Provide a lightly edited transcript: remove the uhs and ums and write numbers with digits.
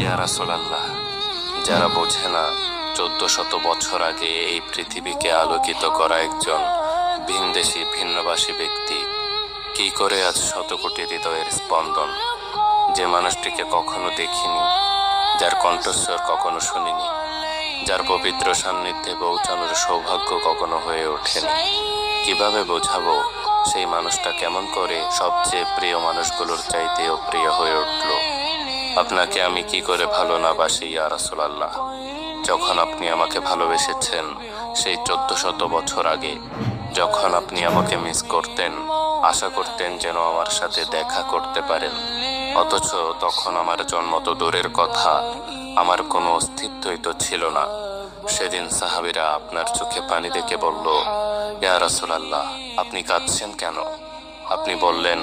ইয়া রাসূলুল্লাহ, যারা বোঝে না 1400 বছর আগে এই পৃথিবীকে আলোকিত করা একজন ভিনদেশী ভিন্নভাষী ব্যক্তি কি করে আজ শত কোটি হৃদয়ের স্পন্দন, যে মানুষটিকে কখনো দেখিনি, যার কণ্ঠস্বর কখনো শুনিনি, যার পবিত্র সান্নিধ্যে পৌঁছানোর সৌভাগ্য কখনো হয়ে ওঠেনি, কিভাবে বোঝাবো সেই মানুষটা কেমন করে সবচেয়ে প্রিয় মানুষগুলোর চাইতেও প্রিয় হয়ে উঠল? আপনাকে আমি কি করে ভালো না বাসি ইয়া রাসূলুল্লাহ, যখন আপনি আমাকে ভালোবেসেছেন সেই 1400 বছর আগে, যখন আপনি আমাকে মিস করতেন, আশা করতেন যেন আমার সাথে দেখা করতে পারেন, অথচ তখন আমার জন্ম তো দূরের কথা, আমার কোনো অস্তিত্বই তো ছিল না। সেদিন সাহাবীরা আপনার চোখে পানি দেখে বলল, ইয়া রাসূলুল্লাহ, আপনি কাঁদছেন কেন? আপনি বললেন,